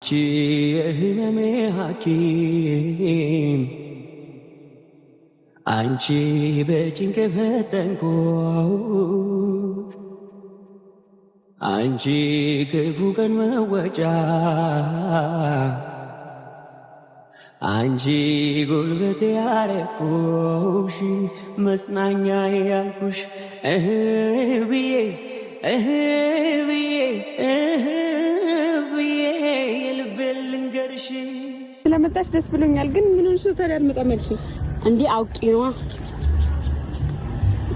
የህመሜ ሐኪም አንቺ በጭንቅ ፈተንኩ አንቺ ክፉ ቀን መወጫ አንቺ ጉልበቴ ያረኩሽ መጽናኛ ያልኩሽ ብዬ ስለመጣሽ ደስ ብሎኛል። ግን ምን ሆነሽ ታዲያ አልመጣም ያልሽ? እንዴ አውቄ ነው።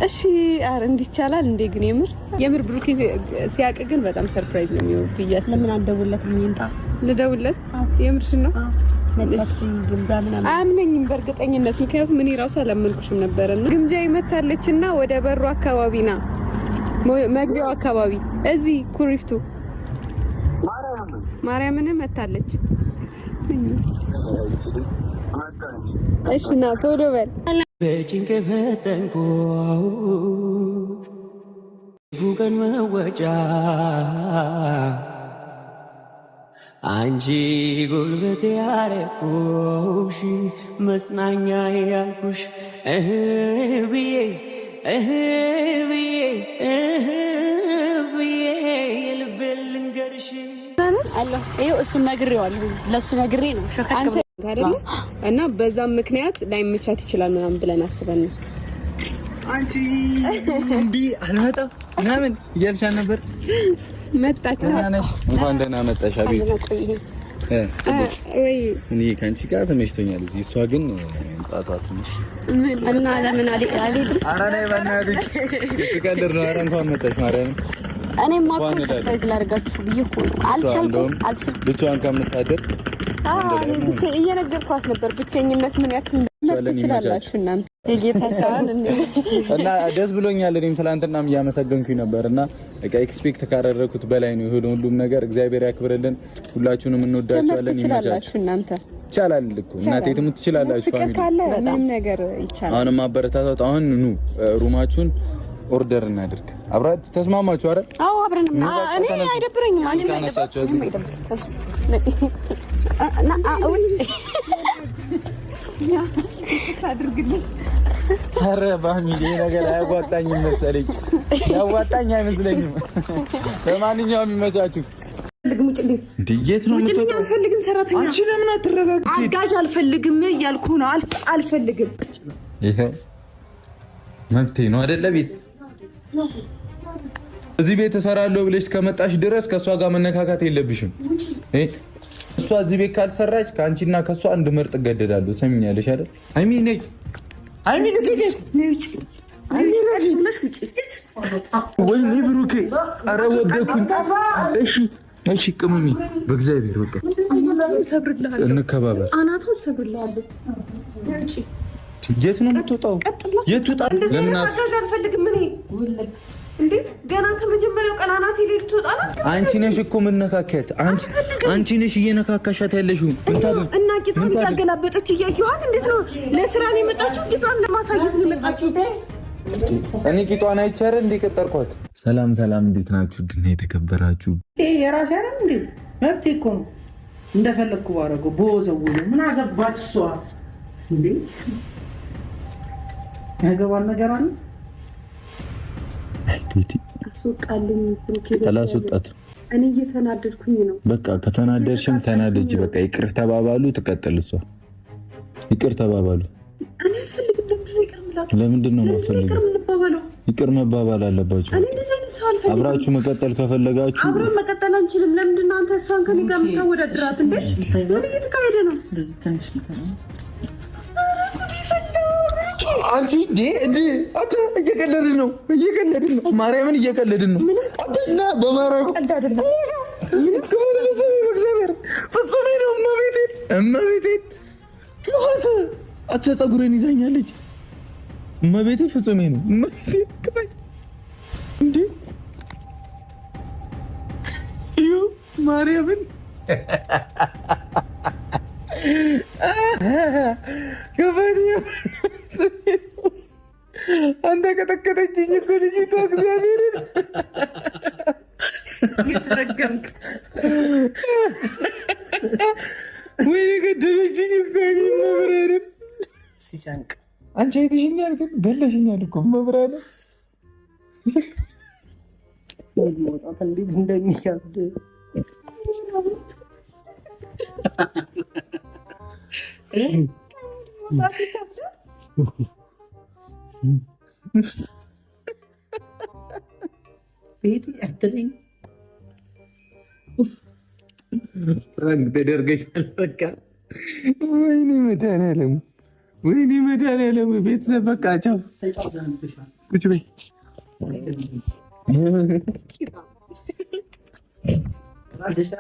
እሺ አረ እንዴት ይቻላል እንዴ? ግን የምር ብሩኬ ሲያውቅ ግን በጣም ሰርፕራይዝ ነው የሚሆነው ብያስ። ለምን አልደውልለት? ምንጣ ልደውልለት? የምርሽን ነው? አያምነኝም በእርግጠኝነት። ምክንያቱም እኔ ራሱ አላመንኩሽም ነበርና ግምጃ ይመታለችና ወደ በሩ አካባቢና መግቢያው አካባቢ እዚህ ኩሪፍቱ ማርያምን መታለች። እሺ ና ቶሎ በል። በጭንቅ ፈተንኩ ፉቀን መወጫ አንቺ ጉልበቴ ያረኩሽ መጽናኛ ያልኩሽ ብዬ የልቤን ልንገርሽ አለ። ይኸው እሱን ነግሬዋለሁ። ለሱ ነግሬ ነው ሸከከ አይደለ? እና በዛም ምክንያት ላይመቻት ይችላል ምናምን ብለን አስበን ነው። አንቺ እንዲ አልመጣም ምናምን እያልሽ ነበር። መጣች። እንኳን ደህና መጣሽ። አቤት ወይ እኔ ካንቺ ጋር ተመችቶኛል። እዚህ እሷ ግን ጣጣ ትንሽ እና ለምን አልሄድም? ኧረ ነይ በእናትሽ ትቀልድ ነው። ኧረ እንኳን መጣሽ ማርያም። እኔማ እኮ ሰርፕራይዝ ላደርጋችሁ ብዬሽ እኮ ነው። አልቻልኩም። ብቻዋን ከምታደር ብቻ እየነገርኳት ነበር። ብቸኝነት ምን ያክል እንደምትችላላችሁ እናንተ የጌታ ሰውን እና ደስ ብሎኛል። እኔም ትናንትናም እያመሰገንኩኝ ነበርና በቃ ኤክስፔክት ካደረኩት በላይ ነው ይሁን ሁሉም ነገር። እግዚአብሔር ያክብርልን። ሁላችሁንም እንወዳችኋለን። ይመቻችሁ። እናንተ ይቻላል እኮ እናቴ ትሙት ትችላላችሁ። ፋሚሊ ምንም ነገር ይቻላል። አሁንም አበረታታት። አሁን ኑ ሩማችሁን ኦርደር እናድርግ። አብራችሁ ተስማማችሁ አይደል? አዎ አብረን እና እኔ አይደብረኝም። አንቺ ካነሳችሁ ኧረ ፋሚሊ ነገር አያዋጣኝም መሰለኝ። ያዋጣኝ አይመስለኝም። ለማንኛውም ይመቻችሁ። እንዴት ነው የምትወጣው? አልፈልግም። ሰራተኛ አንቺ ለምን አትረጋግጥ? አጋዥ አልፈልግም እያልኩ ነው። አልፈልግም። ይሄ መብቴ ነው አይደለ? ቤት እዚህ ቤት እሰራለሁ ብለሽ ከመጣሽ ድረስ ከሷ ጋር መነካካት የለብሽም። እሷ እዚህ ቤት ካልሰራች ከአንቺና ከሷ አንድ ምርጥ እገደዳለሁ። ሰሚኛለሽ አይደል? አይሚን ነይ አይሚን ልቀቂኝ። ወይኔ ብሩኬ፣ ኧረ ወደኩኝ። እሺ ቅመሚ፣ በእግዚአብሔር በቃ እንከባበር። አናቱን ሰብርላለሁ። የት ነው የምትወጣው? የት ወጣ? ለምን አልፈልግም እኔ እንዴ ገና ከመጀመሪያው ቀን አናቴ ላይ ትወጣና አንቺ ነሽ እኮ መነካከት። አንቺ ነሽ እየነካካሻት ያለሽው። እና ቂጧን ያገላበጠች እያየኋት። እንዴት ነው ለስራ ነው የመጣችው? ቂጧን ለማሳየት ነው የመጣችው። እኔ ቂጧን አይቻረ እንዴ ቀጠርኳት። ሰላም፣ እንዴት ናችሁ? ድና የተከበራችሁ የራሴ አይደል እንዴ? መብቴ እኮ ነው እንደፈለኩ ባረገው ቦዘው። ምን አገባች እሷ እንዴ? ያገባል ነገር አለ። አስወጣልኝ ብሩኬ። አላስወጣትም። እኔ እየተናደድኩኝ ነው። በቃ ከተናደድሽም ተናደጂ። በቃ ይቅር ተባባሉ። ትቀጥል እሷ። ይቅር ተባባሉ። እኔ አልፈልግም። ለምንድን ነው የማፈልገው? ይቅር መባባል አለባችሁ። እኔ እንደዚህ አይነት ሰው አልፈልግም። አብራችሁ መቀጠል ከፈለጋችሁ አብረን መቀጠል አንችልም። ለምንድን ነው አንተ እሷን ከኔ ጋር የምታወዳድራት እንዴ? ምን እየተካሄደ ነው? አንቺ እንዴ አታ እየቀለድን ነው። ማርያምን እየቀለድን ነው። አታና በማራቁ ቀልዳደና እግዚአብሔር ፍጹም ነው። እመቤቴን ክፋት አታ ፀጉሬን ይዛኛለች። እመቤቴ ፍጹም ነው። ክፋት እንዴ ማርያምን ክፋት አንተ ከተከተችኝ እኮ ልጅቷ እግዚአብሔርን የተረገምክ ወይኔ ገደለችኝ እኮ መብራርን ሲጨንቅ አንቺ አይተሽኛል፣ ግን ገለሽኛል እኮ መብራን መውጣት እንዴት እንደሚከብድ ቤት ያትልኝ ፍራንክ ተደርገሻል። በቃ ወይኔ መድኃኒዓለም ወይኔ መድኃኒዓለም ቤተሰብ በቃ ቻው። ቁጭ በይ አዲስ